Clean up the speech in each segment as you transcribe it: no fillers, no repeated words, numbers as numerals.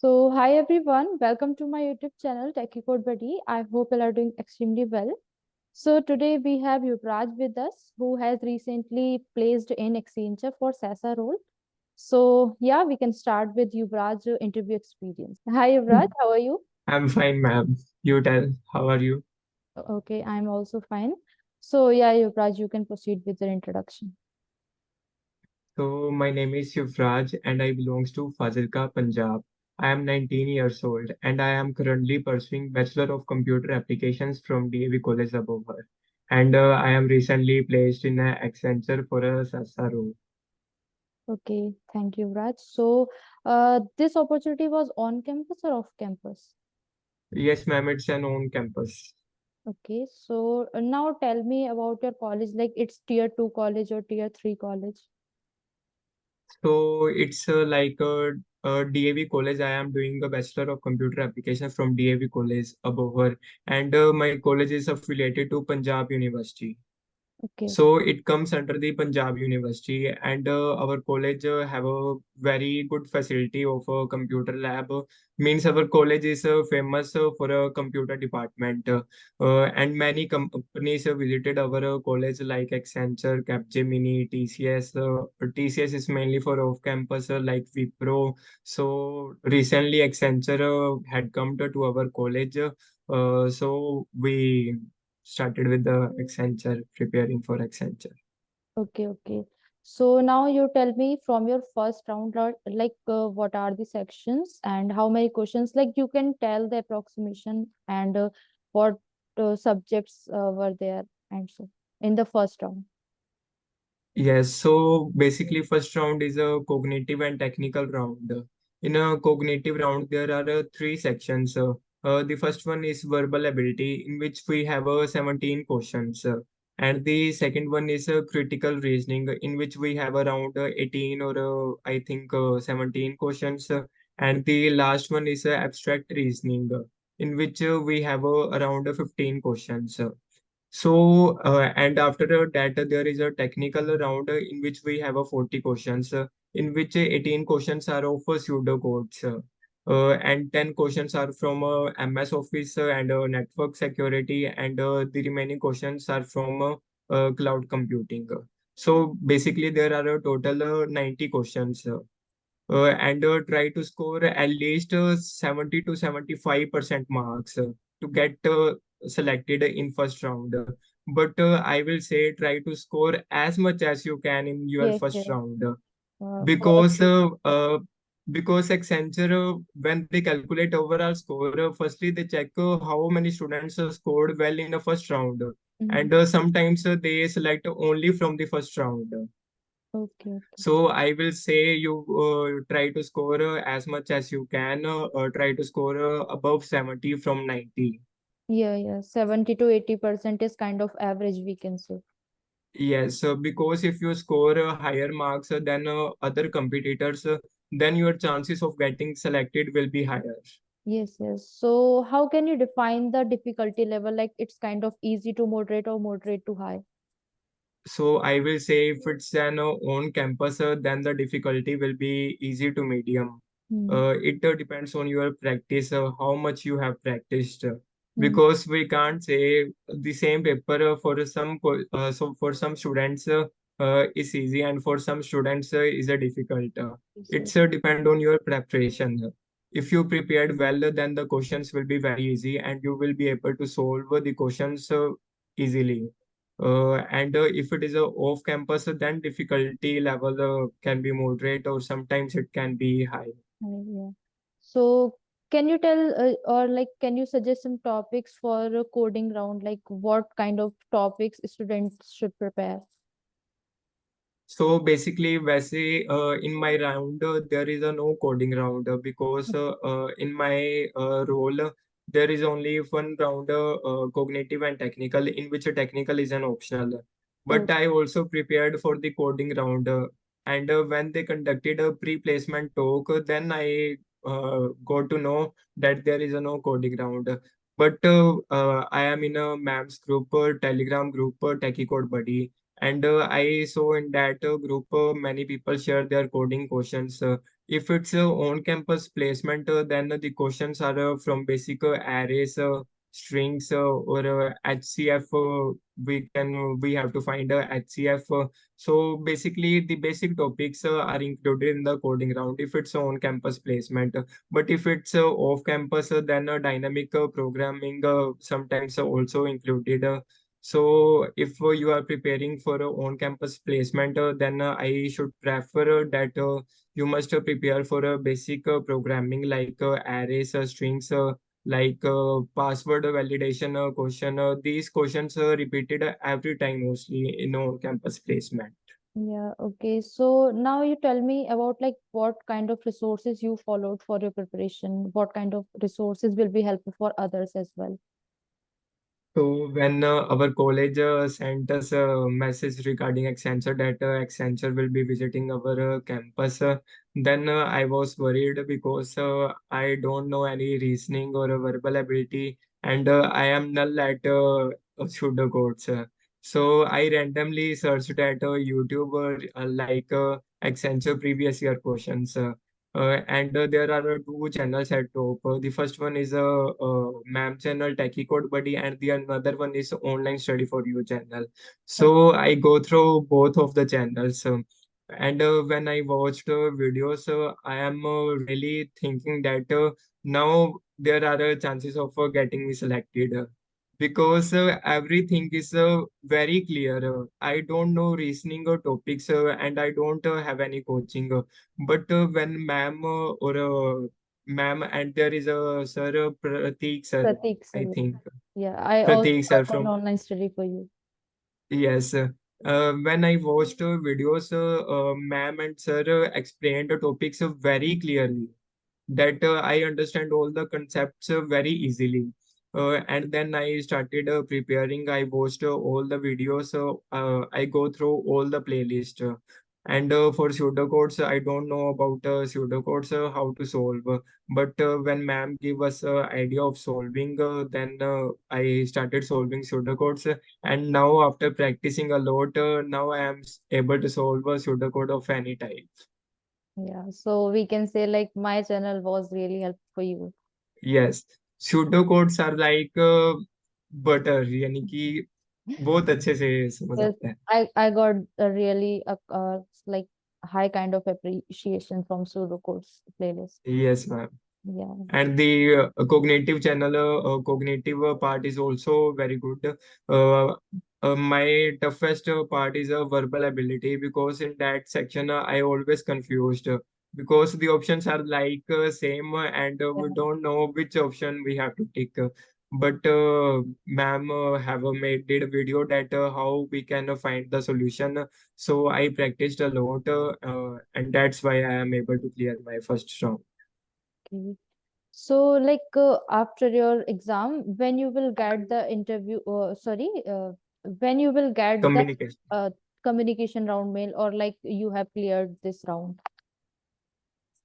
Hi everyone, welcome to my YouTube channel Techie Code Buddy. I hope you are doing extremely well. So today we have Yuvraj with us, who has recently placed in Accenture for SASA role. So yeah, we can start with Yuvraj interview experience. Hi Yuvraj, how are you? I'm fine, ma'am. You tell, how are you? Okay, I'm also fine. So yeah, Yuvraj, you can proceed with your introduction. So, my name is Yuvraj and I belongs to Fazilka, Punjab. I am 19 years old and I am currently pursuing Bachelor of Computer Applications from DAV College AboutDAV. And I am recently placed in a Accenture for a SASA role. Okay, thank you, Yuvraj. This opportunity was on campus or off campus? Yes, ma'am, it's an on campus. Okay, now tell me about your college, like it's tier 2 college or tier 3 college. So it's like a DAV College. I am doing a Bachelor of Computer Application from DAV College, AboutDAV, and my college is affiliated to Punjab University. Okay, So it comes under the Punjab University, and our college have a very good facility of a computer lab. Means our college is famous for a computer department, and many companies visited our college like Accenture, Capgemini, TCS. TCS is mainly for off-campus like Wipro. So recently Accenture had come to our college, so we started with the Accenture, preparing for Accenture. okay. So now you tell me from your first round, what are the sections and how many questions? Like you can tell the approximation and what subjects were there and so in the first round. Yes, so basically first round is a cognitive and technical round. In a cognitive round, there are three sections. The first one is verbal ability, in which we have 17 questions. And the second one is critical reasoning, in which we have around 18 or I think 17 questions. And the last one is abstract reasoning, in which we have around 15 questions. So, and after that, there is a technical round in which we have a 40 questions, in which 18 questions are of pseudocodes, and 10 questions are from MS Office and network security, and the remaining questions are from cloud computing. So basically, there are a total 90 questions. And try to score at least 70 to 75% marks to get selected in first round. But I will say try to score as much as you can in your Yes, first yes. round, For because uh, uh, because Accenture, when they calculate overall score, firstly they check how many students scored well in the first round, Mhm. and sometimes they select only from the first round. Okay. So I will say you try to score as much as you can. Try to score above 70 from 90. Yeah. 70 to 80% is kind of average, we can say. Yes, because if you score higher marks than other competitors, then your chances of getting selected will be higher. Yes. So how can you define the difficulty level? Like it's kind of easy to moderate or moderate to high. So I will say if it's an on campus, then the difficulty will be easy to medium. Hmm. It depends on your practice, how much you have practiced. Hmm. Because we can't say the same paper for so for some students is easy and for some students is a difficult. Yes. It's depend on your preparation. If you prepared well, then the questions will be very easy and you will be able to solve the questions easily. And if it is a off campus, then difficulty level can be moderate or sometimes it can be high. Yeah. So can you tell or like can you suggest some topics for a coding round? Like what kind of topics students should prepare? So basically, वैसे in my round there is a no coding round because in my role there is only one round cognitive and technical, in which a technical is an optional. Oh, But I also prepared for the coding round, and when they conducted a pre-placement talk, then I got to know that there is a no coding round. But I am in a MAMS group, Telegram group, Techie Code Buddy, and I saw in that group many people share their coding questions. If it's a on-campus placement, then the questions are from basic arrays, strings, or HCF. We have to find a HCF. So basically, the basic topics are included in the coding round if it's on-campus placement. But if it's off-campus, then dynamic programming sometimes also included. So if you are preparing for a on-campus placement, then I should prefer that you must prepare for a basic programming like arrays, strings, like password validation question. These questions are repeated every time mostly in on-campus placement. Yeah, okay. So now you tell me about like what kind of resources you followed for your preparation, what kind of resources will be helpful for others as well. So when our college sent us a message regarding Accenture that Accenture will be visiting our campus, then I was worried because I don't know any reasoning or verbal ability, and I am null at pseudocodes. So I randomly searched at YouTube like Accenture previous year questions. And there are two channels at top. The first one is a ma'am channel, Techie Code Buddy, and the another one is Online Study for You channel. So I go through both of the channels. And when I watched videos, I am really thinking that now there are chances of getting me selected. Because everything is very clear. I don't know reasoning or topics, and I don't have any coaching. But when ma'am or ma'am, and there is a sir, Prateek sir, Pratik I sir. think Yeah, I also Prateek got sir an from, online study for you. yes. When I watched videos, ma'am and sir explained the topics very clearly that I understand all the concepts very easily. And then I started preparing. I watched all the videos. I go through all the playlist. And for pseudocodes, I don't know about pseudocodes, how to solve. But when ma'am gave us idea of solving, then I started solving pseudocodes. And now after practicing a lot, now I am able to solve a pseudocode of any type. Yeah, so we can say like my channel was really helpful for you. Yes pseudo codes are like butter यानी कि बहुत अच्छे से समझ Yes, आता है. I got a really like high kind of appreciation from pseudocodes playlist. Yes, ma'am. Yeah. And the cognitive channel, cognitive part is also very good. My toughest part is verbal ability because in that section I always confused because the options are like same and we Yeah. don't know which option we have to take. But ma'am have made did a video that how we can find the solution. So I practiced a lot, and that's why I am able to clear my first round. Okay. So, like after your exam, when you will get the interview, when you will get the Communication. uh, communication round mail, or like you have cleared this round.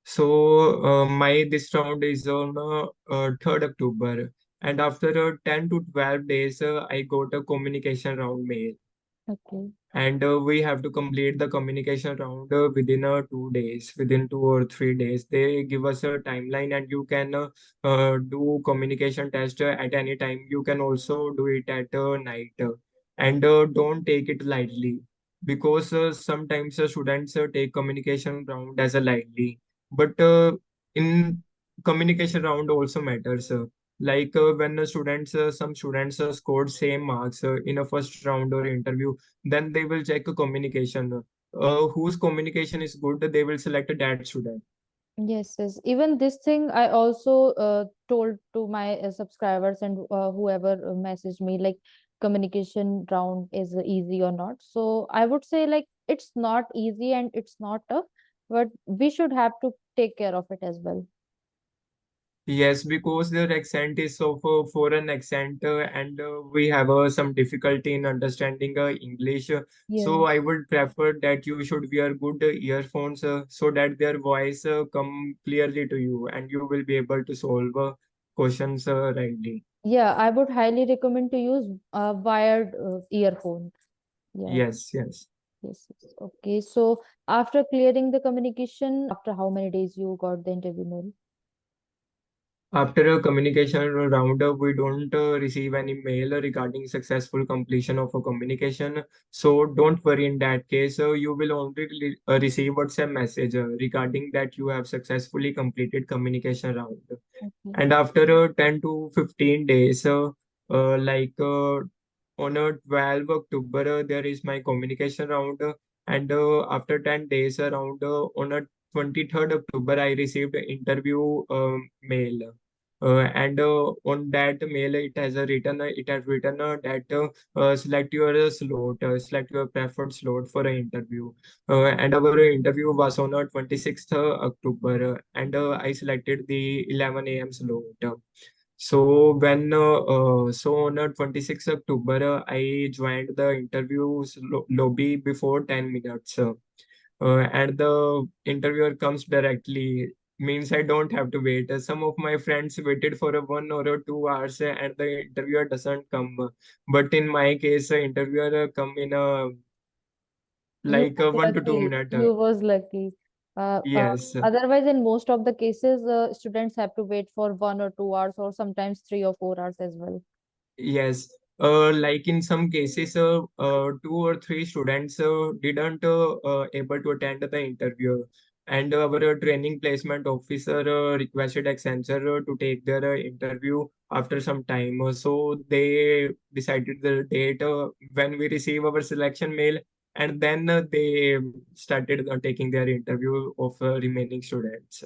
So my this round is on 3rd October, and after 10 to 12 days, I got a communication round mail, Okay. and we have to complete the communication round within 2 days, within 2 or 3 days. They give us a timeline, and you can do communication test at any time. You can also do it at night, and don't take it lightly because sometimes students take communication round as a lightly, but in communication round also matters. Like when some students scored same marks in a first round or interview, then they will check communication. Whose communication is good, they will select that student. Yes, yes. Even this thing, I also told to my subscribers and whoever messaged me, like communication round is easy or not. So I would say like it's not easy and it's not tough, but we should have to take care of it as well. Yes, because their accent is of a foreign accent, and we have some difficulty in understanding English. So I Yes. would prefer that you should wear good earphones so that their voice come clearly to you, and you will be able to solve questions rightly. Yeah, I would highly recommend to use wired earphone. Yeah. Yes, yes. Yes, yes. Okay. So after clearing the communication, after how many days you got the interview mail? After a communication roundup, we don't receive any mail regarding successful completion of a communication. So don't worry in that case. You will only receive WhatsApp message regarding that you have successfully completed communication round. Okay. And after 10 to 15 days, on 12 October, there is my communication round. And after 10 days around, on 23rd October, I received an interview mail. And on that mail, it has written that select your slot, select your preferred slot for an interview. And our interview was on 26th October, and I selected the 11 a.m. slot. So on 26th October, I joined the interview's lobby before 10 minutes. And the interviewer comes directly, means I don't have to wait. Some of my friends waited for a 1 or 2 hours, and the interviewer doesn't come. But in my case, the interviewer come in a You like was 1 to 2 minutes. lucky. You was lucky. Yes. Otherwise, in most of the cases, students have to wait for 1 or 2 hours, or sometimes 3 or 4 hours as well. Yes, like in some cases, 2 or 3 students didn't able to attend the interview, and our training placement officer requested Accenture to take their interview after some time. So they decided the date when we receive our selection mail, and then they started taking their interview of remaining students.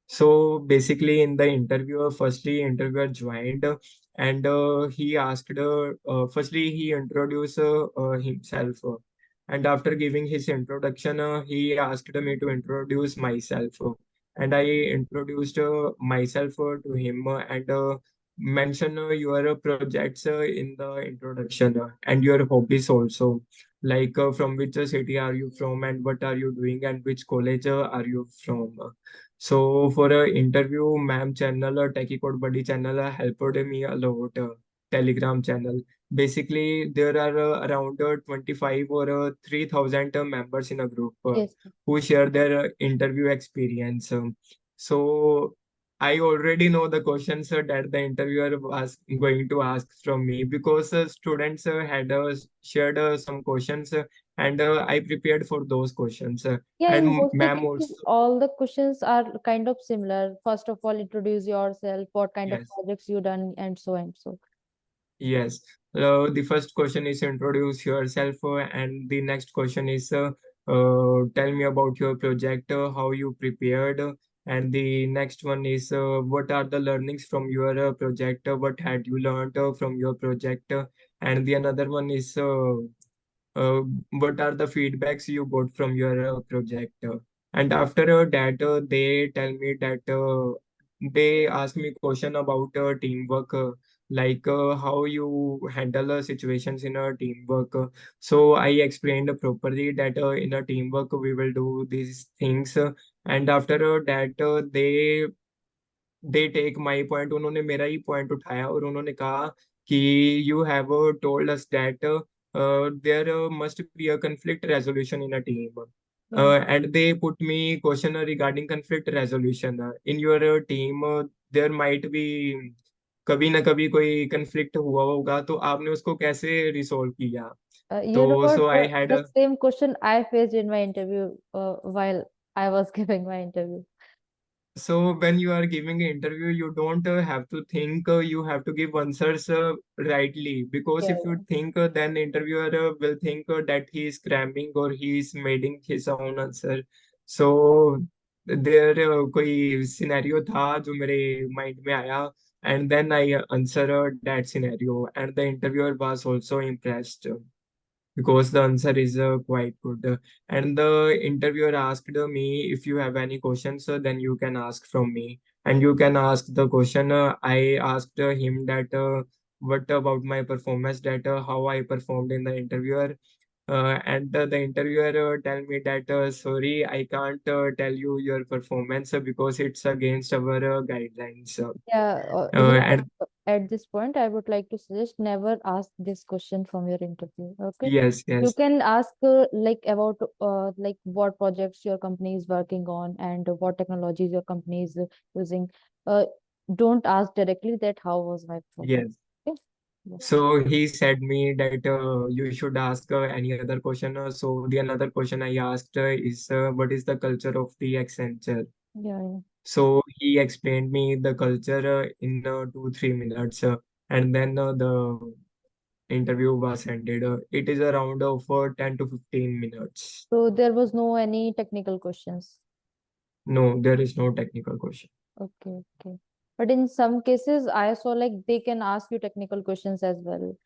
So basically, in the interview, firstly, interviewer joined and he asked, firstly, he introduced himself. And after giving his introduction, he asked me to introduce myself. And I introduced myself to him and mention your projects in the introduction and your hobbies also. Like from which city are you from and what are you doing and which college are you from? So for a interview, ma'am channel or Techie Code Buddy channel helped me a lot. Telegram channel. Basically, there are around 25 or 3,000 members in a group Yes. who share their interview experience. So I already know the questions that the interviewer was going to ask from me because students had shared some questions and I prepared for those questions. Yeah, in And mostly ma'am cases, also. all the questions are kind of similar. First of all, introduce yourself, what kind of Yes. projects you done, and so and so. Yes. The first question is introduce yourself, and the next question is tell me about your project, how you prepared, and the next one is what are the learnings from your project, what had you learned from your project, and the another one is uh, what are the feedbacks you got from your project. And after that, they tell me that they ask me question about teamwork, like how you handle situations in a teamwork. So I explained properly that in a teamwork we will do these things. And after that, they take my point. उन्होंने मेरा ही point उठाया और उन्होंने कहा कि you have told us that there must be a conflict resolution in a team. Yeah. And they put me question regarding conflict resolution. In your team, there might be कभी ना कभी कोई conflict हुआ होगा तो आपने उसको कैसे resolve किया? तो You know what? so I had The same question I faced in my interview while I was giving my interview. So when you are giving an interview, you don't have to think, you have to give answers rightly. Because Yeah, if you think, then interviewer will think that he is cramming or he is making his own answer. So there कोई scenario था जो मेरे mind में आया, and then I answered that scenario, and the interviewer was also impressed because the answer is quite good. And the interviewer asked me if you have any questions, then you can ask from me. And you can ask the question. I asked him that what about my performance, that how I performed in the interviewer. And the interviewer tell me that sorry, I can't tell you your performance because it's against our guidelines. yeah. And at this point, I would like to suggest never ask this question from your interview. Okay. Yes, You yes, can ask like about like what projects your company is working on and what technologies your company is using. Uh, don't ask directly that how was my project. yes. Okay. Yeah. So he said me that you should ask any other question. So the another question I asked is what is the culture of the Accenture? Yeah. Yeah. So he explained me the culture in 2 3 minutes, and then the interview was ended. It is around for 10 to 15 minutes. So there was no any technical questions. No, there is no technical question. Okay. Okay. But in some cases, I saw like they can ask you technical questions as well.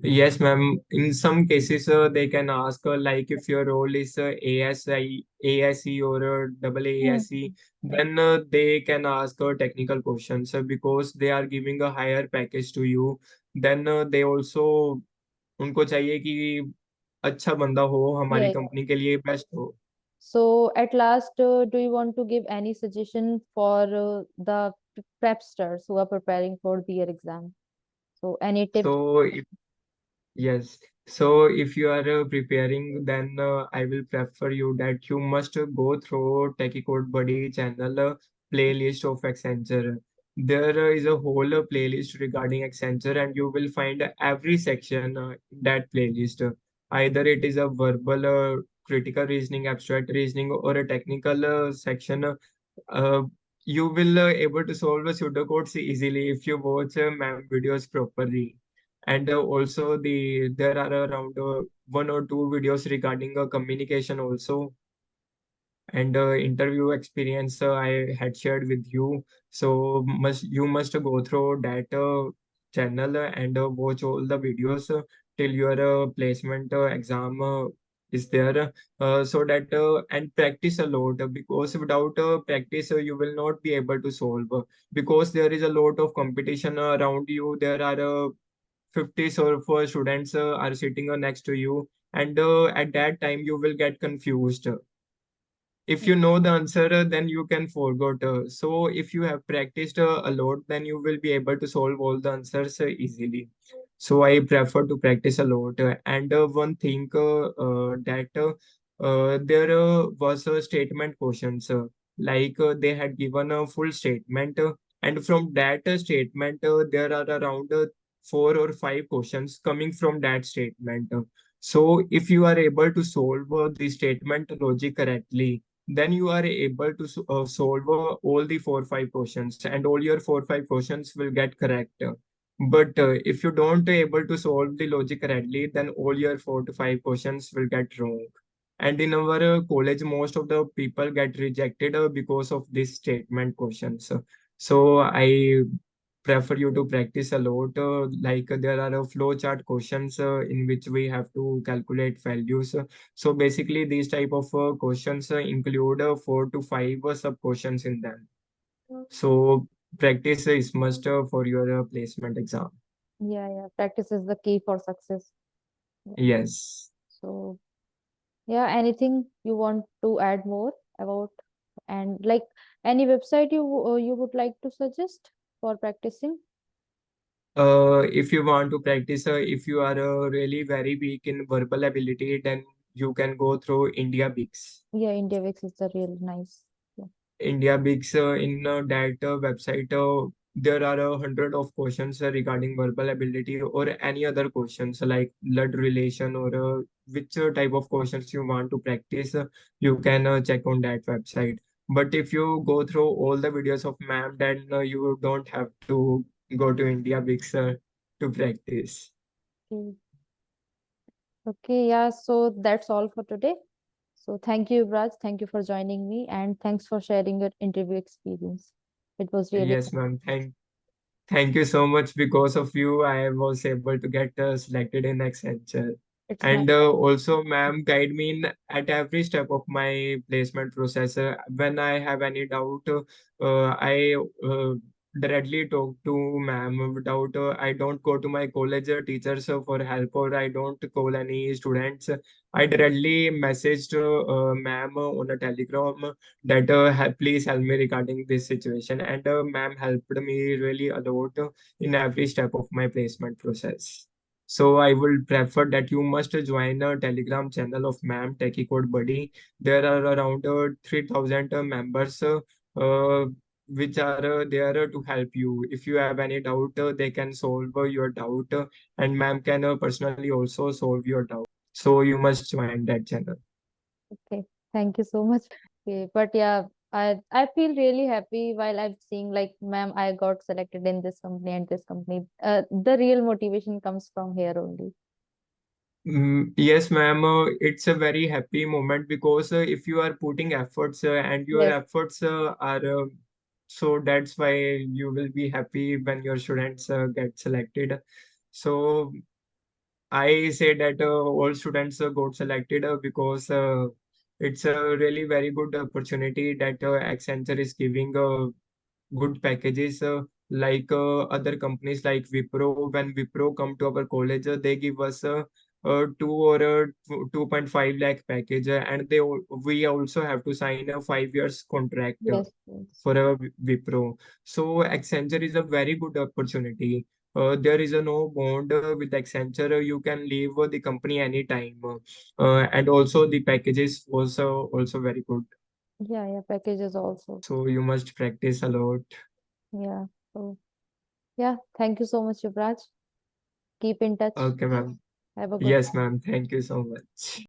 Yes, ma'am. In some cases, they can ask like if your role is ASI, ASE or double Hmm. ASE, then they can ask technical questions because they are giving a higher package to you. Then they also उनको चाहिए कि अच्छा बंदा हो Yeah. हमारी Yeah. Company के लिए best हो. So at last, do you want to give any suggestion for the prepsters who are preparing for their exam? So any tips? So yes. So if you are preparing, then I will prefer you that you must go through Techie Code Buddy channel playlist of Accenture. There is a whole playlist regarding Accenture, and you will find every section in that playlist. Either it is a verbal, critical reasoning, abstract reasoning, or a technical section. Uh, you will able to solve the pseudocodes easily if you watch ma'am videos properly. And also there are around 1 or 2 videos regarding communication also, and interview experience I had shared with you. So you must go through that channel and watch all the videos till your placement exam is there, so that and practice a lot, because without practice you will not be able to solve, because there is a lot of competition around you. There are 50 or 4 students are sitting next to you, and at that time you will get confused. If you know the answer, then you can forget. So if you have practiced a lot, then you will be able to solve all the answers easily. So I prefer to practice a lot. And one thing that there was a statement questions, like they had given a full statement, and from that statement there are around 4 or 5 questions coming from that statement. So if you are able to solve the statement logic correctly, then you are able to solve all the 4 5 questions, and all your 4 5 questions will get correct. But if you don't able to solve the logic correctly, then all your 4 to 5 questions will get wrong. And in our college, most of the people get rejected because of this statement questions. So I prefer you to practice a lot. Like there are flow chart questions in which we have to calculate values. So basically, these type of questions include 4 to 5 sub questions in them. So practice is must for your placement exam. Yeah, yeah. Practice is the key for success. Yeah. Yes. So yeah, anything you want to add more about and like any website you would like to suggest for practicing? If you want to practice, if you are really very weak in verbal ability, then you can go through India Bigs. Yeah, IndiaVix is the real nice. Yeah. India Bigs in that website, there are 100 of questions regarding verbal ability or any other questions like blood relation or which type of questions you want to practice. You can check on that website. But if you go through all the videos of ma'am, then you don't have to go to India Bigs to practice. Okay. Okay, yeah, so that's all for today. So thank you, Raj. Thank you for joining me and thanks for sharing your interview experience. It was really Yes, ma'am. Thank you so much. Because of you, I was able to get selected in Accenture. it's nice. And also, ma'am, guide me in at every step of my placement process. When I have any doubt, I directly talk to ma'am without I don't go to my college teachers for help, or I don't call any students. I directly messaged ma'am on a telegram that please help me regarding this situation, and ma'am helped me really a lot in every step of my placement process. So I would prefer that you must join a Telegram channel of Ma'am Techie Code Buddy. There are around 3,000 members uh, which are there to help you. If you have any doubt, they can solve your doubt, and ma'am can personally also solve your doubt. So you must join that channel. Okay, thank you so much. Okay, but yeah, I feel really happy while I'm seeing like, ma'am, I got selected in this company and this company. The real motivation comes from here only. Yes, ma'am. It's a very happy moment because if you are putting efforts and your Yes, efforts are so that's why you will be happy when your students get selected. So I say that all students got selected because it's a really very good opportunity that Accenture is giving good packages like other companies like Wipro. When Wipro come to our college, they give us a 2 lakh package, and we also have to sign a 5 years contract yes, yes. for a Wipro. So Accenture is a very good opportunity. There is a no bond with Accenture. You can leave the company anytime, and also the packages was also very good. Yeah, yeah, packages also. So you must practice a lot. Yeah. So yeah, thank you so much, Yuvraj. Keep in touch. Okay, ma'am. Have a good Yes, time. ma'am. Thank you so much.